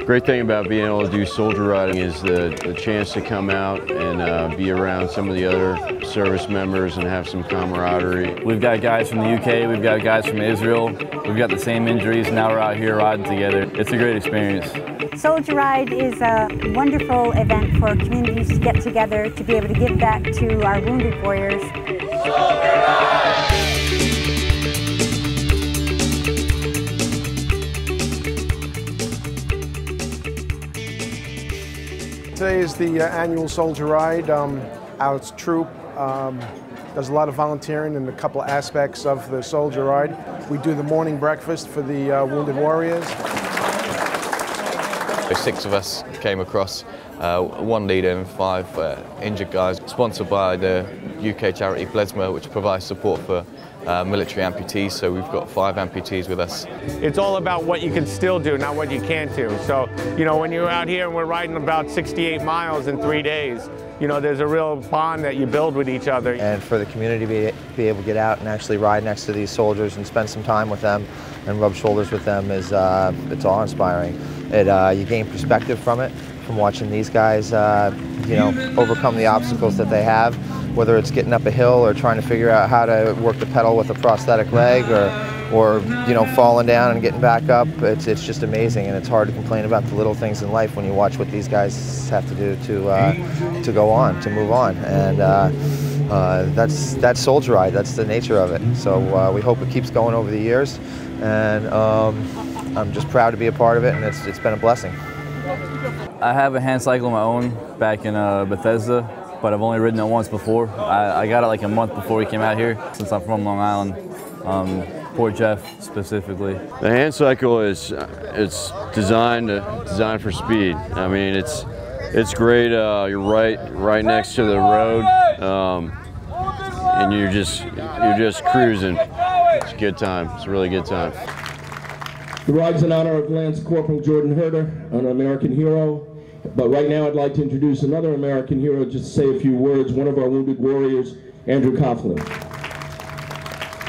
Great thing about being able to do soldier riding is the chance to come out and be around some of the other service members and have some camaraderie. We've got guys from the UK, we've got guys from Israel, we've got the same injuries, now we're out here riding together. It's a great experience. Soldier Ride is a wonderful event for communities to get together to be able to give back to our wounded warriors. Soldier Ride! Today is the annual Soldier Ride. Our troop does a lot of volunteering in a couple aspects of the Soldier Ride. We do the morning breakfast for the wounded warriors. 6 of us came across, 1 leader and 5 injured guys, sponsored by the UK charity Blesma, which provides support for military amputees, so we've got 5 amputees with us. It's all about what you can still do, not what you can't do. So, you know, when you're out here and we're riding about 68 miles in 3 days, you know, there's a real bond that you build with each other. And for the community to be able to get out and actually ride next to these soldiers and spend some time with them and rub shoulders with them is it's awe-inspiring. You gain perspective from it, from watching these guys, you know, overcome the obstacles that they have, whether it's getting up a hill or trying to figure out how to work the pedal with a prosthetic leg, or you know, falling down and getting back up. It's just amazing, and it's hard to complain about the little things in life when you watch what these guys have to do to go on, to move on. And that's Soldier Ride. That's the nature of it. So we hope it keeps going over the years, and I'm just proud to be a part of it, and it's been a blessing. I have a hand cycle of my own back in Bethesda, but I've only ridden it once before. I got it like a month before we came out here, since I'm from Long Island, Port Jeff specifically. The hand cycle is designed for speed. I mean, it's great. You're right next to the road, and you're just cruising. It's a good time. It's a really good time. The ride's in honor of Lance Corporal Jordan Herder, an American hero. But right now I'd like to introduce another American hero, just to say a few words, one of our wounded warriors, Andrew Coughlin.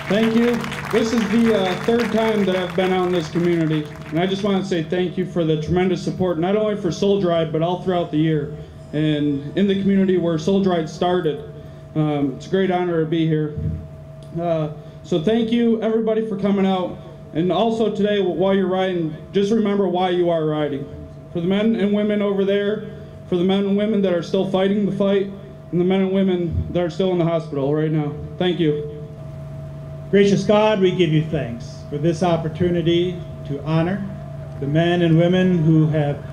Thank you. This is the third time that I've been out in this community, and I just want to say thank you for the tremendous support, not only for Soldier Ride, but all throughout the year, and in the community where Soldier Ride started. It's a great honor to be here. So thank you, everybody, for coming out. And also today, while you're riding, just remember why you are riding. For the men and women over there, for the men and women that are still fighting the fight, and the men and women that are still in the hospital right now. Thank you. Gracious God, we give you thanks for this opportunity to honor the men and women who have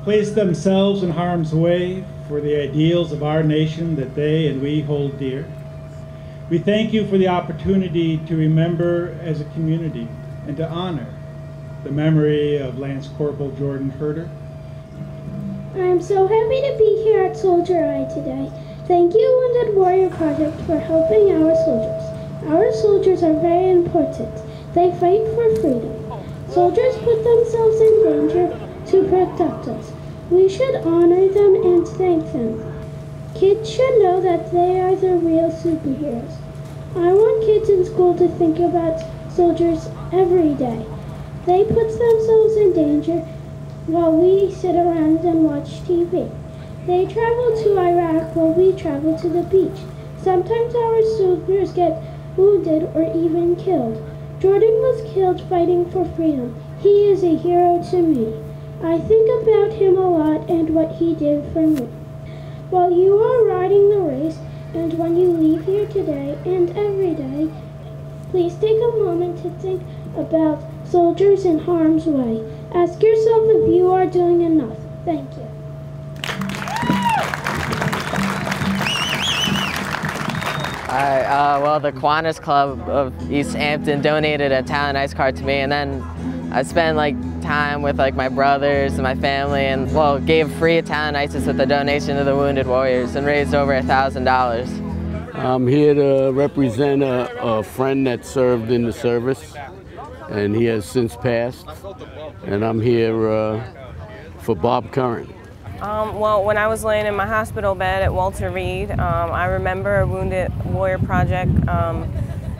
placed themselves in harm's way for the ideals of our nation that they and we hold dear. We thank you for the opportunity to remember as a community and to honor the memory of Lance Corporal Jordan Herder. I am so happy to be here at Soldier Ride today. Thank you, Wounded Warrior Project, for helping our soldiers. Our soldiers are very important. They fight for freedom. Soldiers put themselves in danger to protect us. We should honor them and thank them. Kids should know that they are the real superheroes. I want kids in school to think about soldiers every day. They put themselves in danger while we sit around and watch TV. They travel to Iraq while we travel to the beach. Sometimes our soldiers get wounded or even killed. Jordan was killed fighting for freedom. He is a hero to me. I think about him a lot and what he did for me. While you are riding the race, and when you leave here today and every day, please take a moment to think about soldiers in harm's way. Ask yourself if you are doing enough. Thank you. Well, the Kiwanis Club of East Hampton donated a talent ice card to me, and then I spent time with my brothers and my family, and gave free Italian ices with a donation to the Wounded Warriors and raised over $1,000. I'm here to represent a friend that served in the service, and he has since passed, and I'm here for Bob Curran. Well, when I was laying in my hospital bed at Walter Reed, I remember a Wounded Warrior Project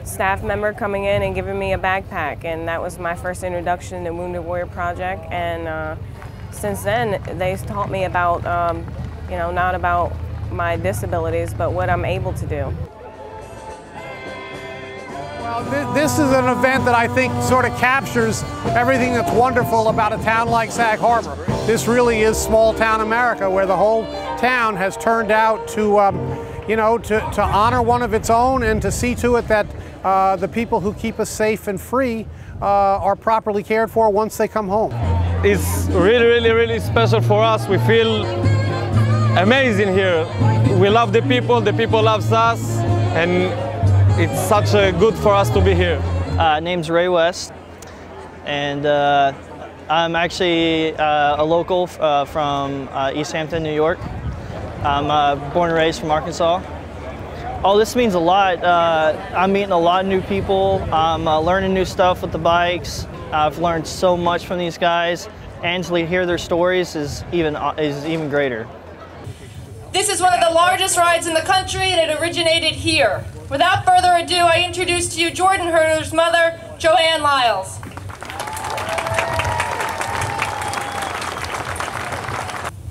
staff member coming in and giving me a backpack, and that was my first introduction to Wounded Warrior Project. And since then, they taught me about, you know, not about my disabilities, but what I'm able to do. Well, this is an event that I think sort of captures everything that's wonderful about a town like Sag Harbor. This really is small town America, where the whole town has turned out to, you know, to honor one of its own and to see to it that the people who keep us safe and free are properly cared for once they come home. It's really, really, really special for us. We feel amazing here. We love the people love us, and it's such good for us to be here. Name's Ray West, and I'm actually a local from East Hampton, New York. I'm born and raised from Arkansas. Oh, this means a lot. I'm meeting a lot of new people. I'm learning new stuff with the bikes. I've learned so much from these guys, and to hear their stories is even greater. This is one of the largest rides in the country, and it originated here. Without further ado, I introduce to you Jordan Herder's mother, Joanne Lyles.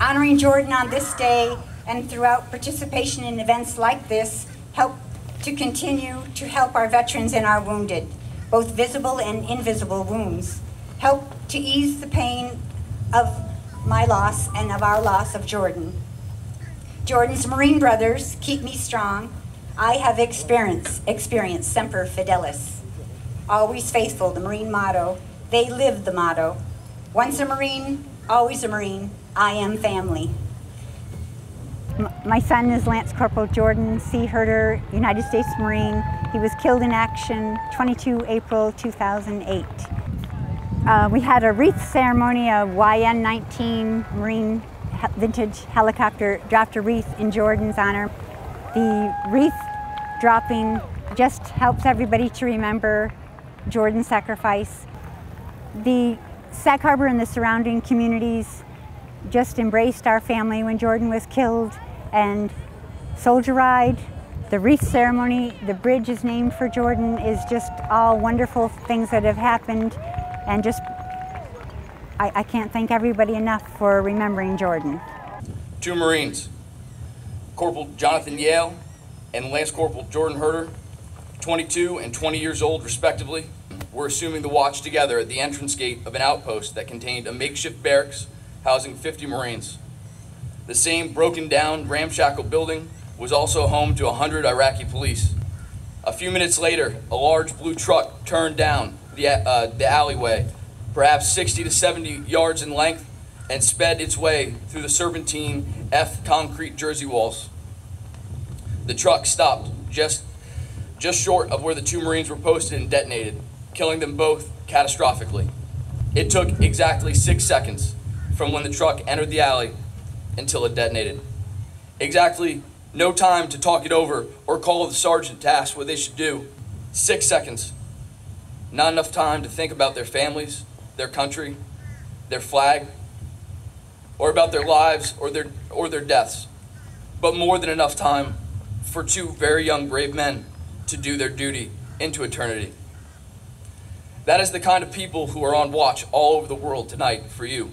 Honoring Jordan on this day and throughout participation in events like this help to continue to help our veterans and our wounded, both visible and invisible wounds, help to ease the pain of my loss and of our loss of Jordan. Jordan's Marine brothers keep me strong. I have experienced Semper Fidelis, always faithful, the Marine motto. They live the motto. Once a Marine, always a Marine. I am family. My son is Lance Corporal Jordan C. Herder, United States Marine. He was killed in action 22 April 2008. We had a wreath ceremony, a YN-19 Marine vintage helicopter dropped a wreath in Jordan's honor. The wreath dropping just helps everybody to remember Jordan's sacrifice. The Sag Harbor and the surrounding communities just embraced our family when Jordan was killed, and Soldier Ride, the wreath ceremony, the bridge is named for Jordan, is just all wonderful things that have happened, and just I can't thank everybody enough for remembering Jordan. Two Marines, Corporal Jonathan Yale and Lance Corporal Jordan Herder, 22 and 20 years old respectively, were assuming the watch together at the entrance gate of an outpost that contained a makeshift barracks housing 50 Marines. The same broken down, ramshackle building was also home to 100 Iraqi police. A few minutes later, a large blue truck turned down the alleyway, perhaps 60 to 70 yards in length, and sped its way through the serpentine F concrete jersey walls. The truck stopped just short of where the two Marines were posted and detonated, killing them both catastrophically. It took exactly 6 seconds from when the truck entered the alley until it detonated. Exactly no time to talk it over or call the sergeant to ask what they should do. 6 seconds. Not enough time to think about their families, their country, their flag, or about their lives or their deaths, but more than enough time for two very young brave men to do their duty into eternity. That is the kind of people who are on watch all over the world tonight for you.